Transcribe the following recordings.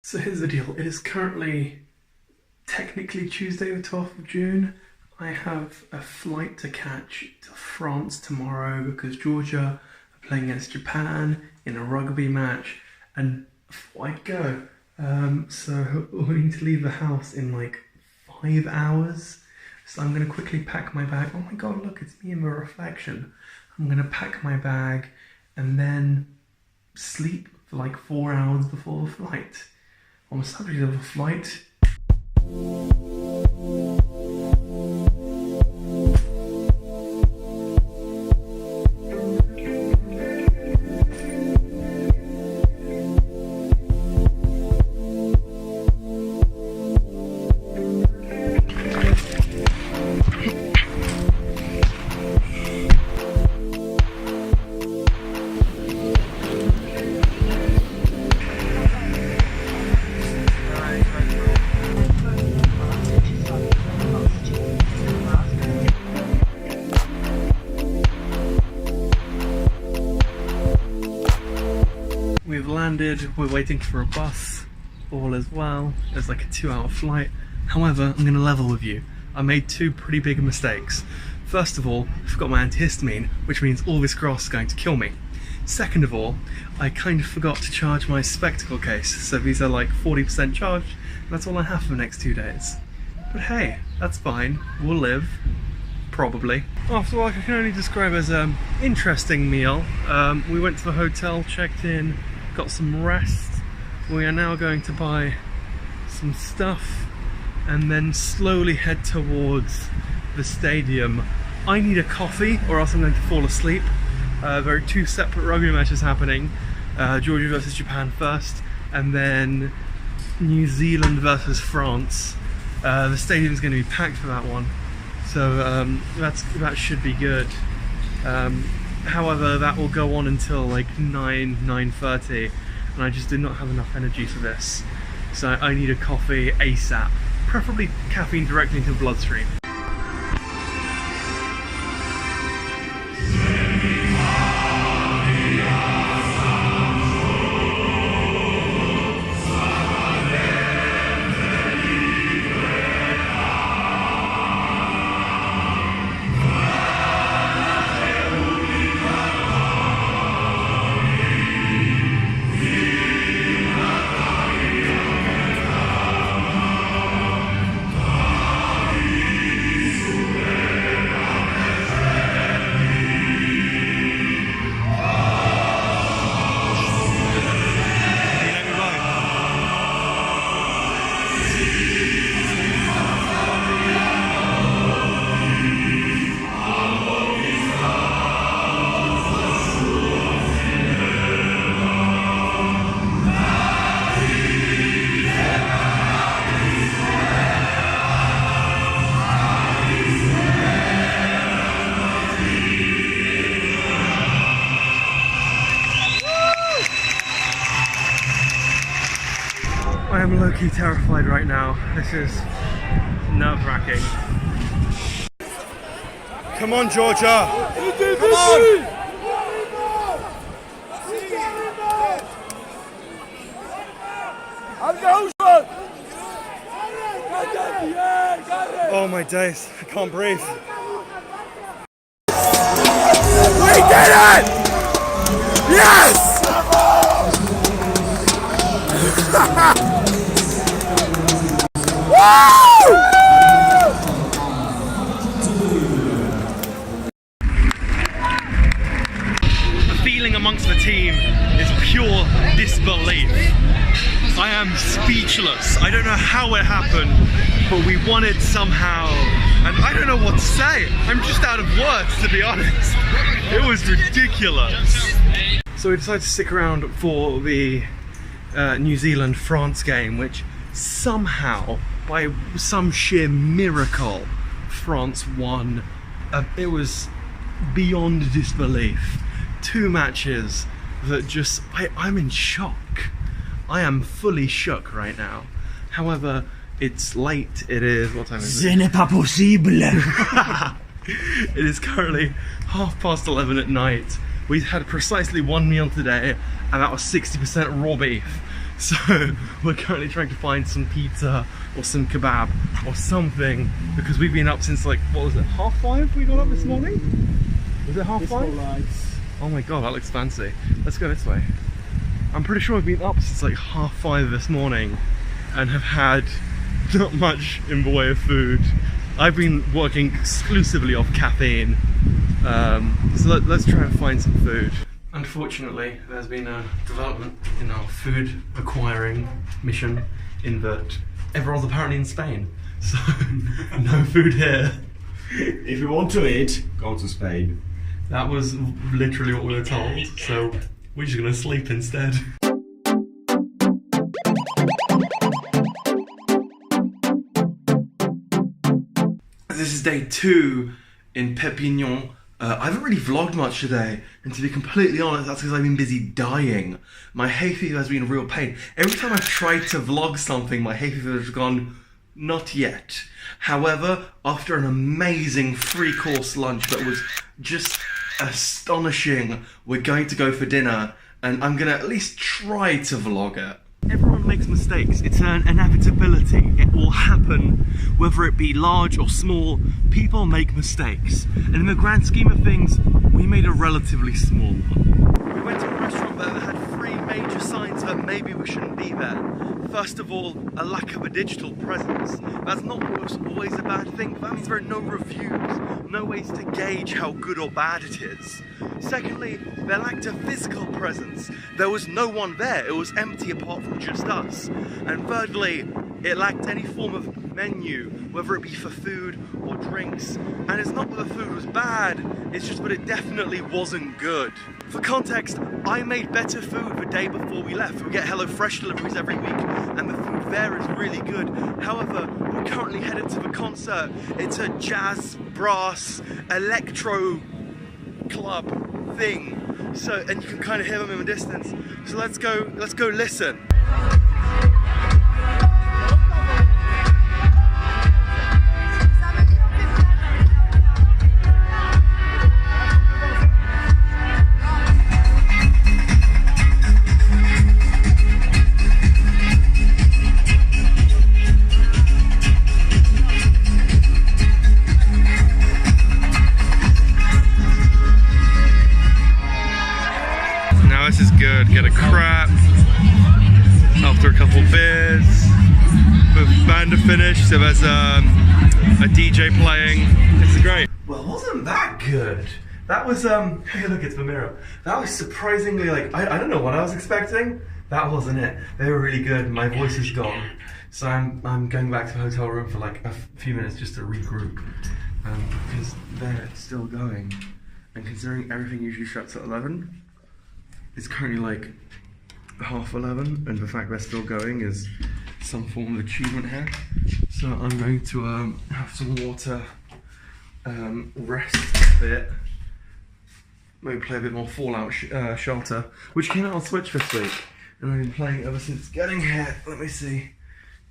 So here's the deal. It is currently technically Tuesday the 12th of June. I have a flight to catch to France tomorrow because Georgia are playing against Japan in a rugby match, and before I go, so we need to leave the house in like 5 hours. So I'm going to quickly pack my bag. Oh my god, look, it's me in the reflection. I'm going to pack my bag and then sleep for like 4 hours before the flight. On the subject of the flight, we've landed, we're waiting for a bus, all is well. It's like a 2-hour flight. However, I'm going to level with you. I made two pretty big mistakes. First of all, I forgot my antihistamine, which means all this grass is going to kill me. Second of all, I kind of forgot to charge my spectacle case, so these are like 40% charged, and that's all I have for the next 2 days. But hey, that's fine, we'll live. Probably. After what I can only describe as an interesting meal, we went to the hotel, checked in, got some rest. We are now going to buy some stuff and then slowly head towards the stadium. I need a coffee or else I'm going to fall asleep. There are two separate rugby matches happening. Georgia versus Japan first, and then New Zealand versus France. The stadium's going to be packed for that one. So that should be good. However, that will go on until like 9:30, and I just did not have enough energy for this. So I need a coffee ASAP, preferably caffeine directly into the bloodstream. I am low-key terrified right now. This is nerve-wracking. Come on, Georgia! Come on! Oh my days, I can't breathe. We did it! Yes! The feeling amongst the team is pure disbelief. I am speechless. I don't know how it happened, but we won it somehow. And I don't know what to say. I'm just out of words, to be honest. It was ridiculous. So we decided to stick around for the New Zealand-France game, which somehow, by some sheer miracle, France won. It was beyond disbelief. Two matches that just, I'm in shock. I am fully shook right now. However, it's late. It is, what time is it? Ce n'est pas possible. It is currently 11:30 at night. We had precisely one meal today, and that was 60% raw beef. So we're currently trying to find some pizza or some kebab or something, because we've been up since like, what was it, 5:30 we got up this morning? Was it 5:30? Oh my god, that looks fancy. Let's go this way. I'm pretty sure I've been up since like 5:30 this morning and have had not much in the way of food. I've been working exclusively off caffeine, so let's try and find some food. Unfortunately, there's been a development in our food acquiring mission in that everyone's apparently in Spain, so no food here. If you want to eat, go to Spain. That was literally what we were told, so we're just gonna sleep instead. This is day 2 in Perpignan. I haven't really vlogged much today, and to be completely honest, that's because I've been busy dying. My hay fever has been a real pain. Every time I've tried to vlog something, my hay fever has gone, not yet. However, after an amazing 3-course lunch that was just astonishing, we're going to go for dinner, and I'm gonna at least try to vlog it. Everyone makes mistakes, it's an inevitability, it will happen, whether it be large or small, people make mistakes. And in the grand scheme of things, we made a relatively small one. We went to a restaurant that had 3 major signs that maybe we shouldn't be there. First of all, a lack of a digital presence. That's not always a bad thing, but that means there are no reviews, no ways to gauge how good or bad it is. Secondly, there lacked a physical presence. There was no one there, it was empty apart from just us. And thirdly, it lacked any form of menu, whether it be for food or drinks. And it's not that the food was bad, it's just that it definitely wasn't good. For context, I made better food the day before we left. We get HelloFresh deliveries every week, and the food there is really good. However, we're currently headed to the concert. It's a jazz, brass, electro club thing. So, and you can kind of hear them in the distance. So let's go listen. This is good. Get a crap after a couple of beers. The band are finished, so there's a DJ playing. It's great. Well, wasn't that good? That was hey, look, it's the mirror. That was surprisingly, like, I don't know what I was expecting. That wasn't it. They were really good. My voice is gone, so I'm going back to the hotel room for like a few minutes just to regroup, because they're still going. And considering everything usually shuts at 11. It's currently like 11:30, and the fact they're still going is some form of achievement here. So I'm going to have some water, rest a bit, maybe play a bit more Fallout Shelter, which came out on Switch this week, and I've been playing ever since getting here. Let me see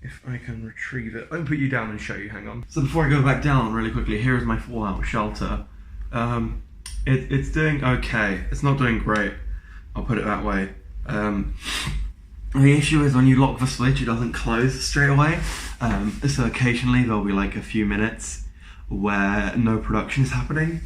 if I can retrieve it. I'll put you down and show you, hang on. So before I go back down really quickly, here is my Fallout Shelter. It's doing okay, it's not doing great. I'll put it that way. The issue is when you lock the switch, it doesn't close straight away. So occasionally there'll be like a few minutes where no production is happening.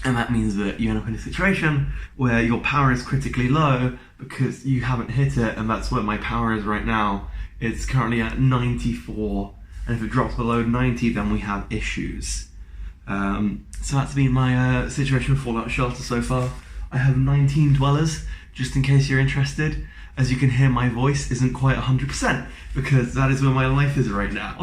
And that means that you end up in a situation where your power is critically low because you haven't hit it, and that's where my power is right now. It's currently at 94, and if it drops below 90, then we have issues. So that's been my situation with Fallout Shelter so far. I have 19 dwellers, just in case you're interested. As you can hear, my voice isn't quite 100%, because that is where my life is right now.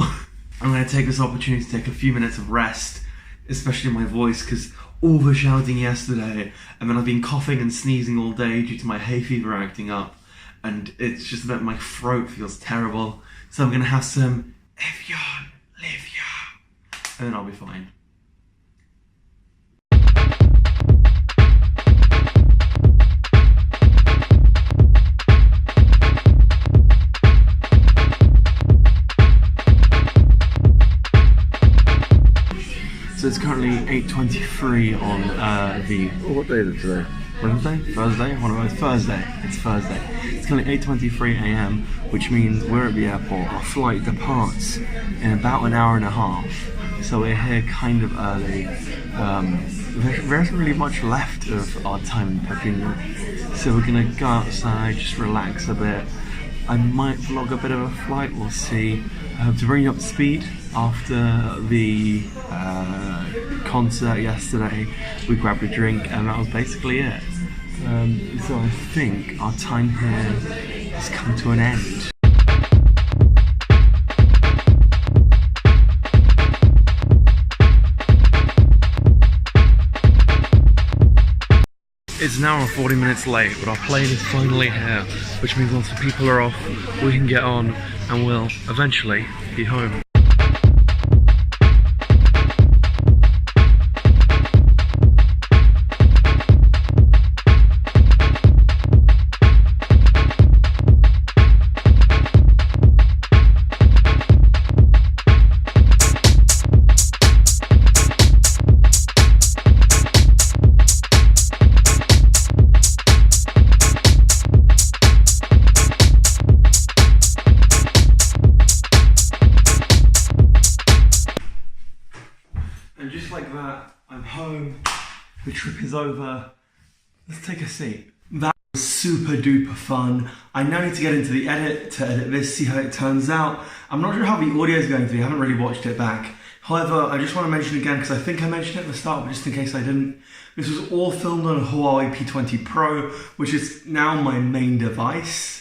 I'm going to take this opportunity to take a few minutes of rest, especially my voice, because all the shouting yesterday, and then I've been coughing and sneezing all day due to my hay fever acting up, and it's just that my throat feels terrible. So I'm going to have some Evian, Livia, and then I'll be fine. So it's currently 8:23 on the... What day is it today? Wednesday? Thursday? One of those. Thursday. It's Thursday. It's currently 8:23 a.m, which means we're at the airport. Our flight departs in about an hour and a half, so we're here kind of early. There isn't really much left of our time in Perpignan, so we're gonna go outside, just relax a bit. I might vlog a bit of a flight, we'll see. To bring you up to speed, after the concert yesterday, we grabbed a drink and that was basically it. So I think our time here has come to an end. It's an hour and 40 minutes late, but our plane is finally here, which means once the people are off, we can get on and we'll eventually be home. And just like that, I'm home, the trip is over. Let's take a seat. That was super duper fun. I now need to get into the edit to edit this, see how it turns out. I'm not sure how the audio is going to be, I haven't really watched it back. However, I just want to mention again, because I think I mentioned it at the start, but just in case I didn't, this was all filmed on a Huawei P20 Pro, which is now my main device.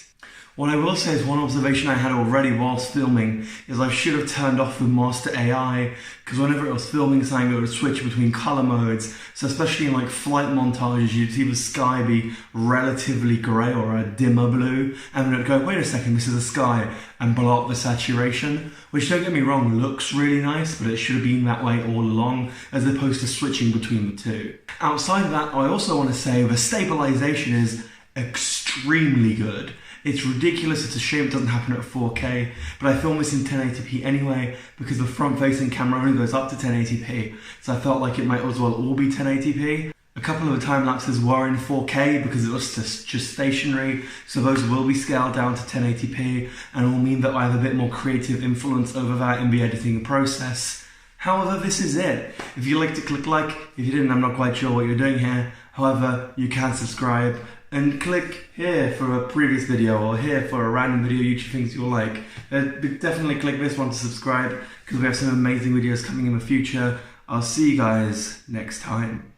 What I will say is one observation I had already whilst filming is I should have turned off the master AI, because whenever it was filming something, it would switch between color modes. So especially in like flight montages, you'd see the sky be relatively grey or a dimmer blue, and then it'd go, wait a second, this is a sky, and blow up the saturation, which, don't get me wrong, looks really nice, but it should have been that way all along, as opposed to switching between the two. Outside of that, I also want to say the stabilization is extremely good. It's ridiculous, it's a shame it doesn't happen at 4K, but I film this in 1080p anyway, because the front-facing camera only goes up to 1080p, so I felt like it might as well all be 1080p. A couple of the time lapses were in 4K because it was just stationary, so those will be scaled down to 1080p, and will mean that I have a bit more creative influence over that in the editing process. However, this is it. If you liked it, click like. If you didn't, I'm not quite sure what you're doing here. However, you can subscribe and click here for a previous video or here for a random video YouTube thinks you'll like. Definitely click this one to subscribe because we have some amazing videos coming in the future. I'll see you guys next time.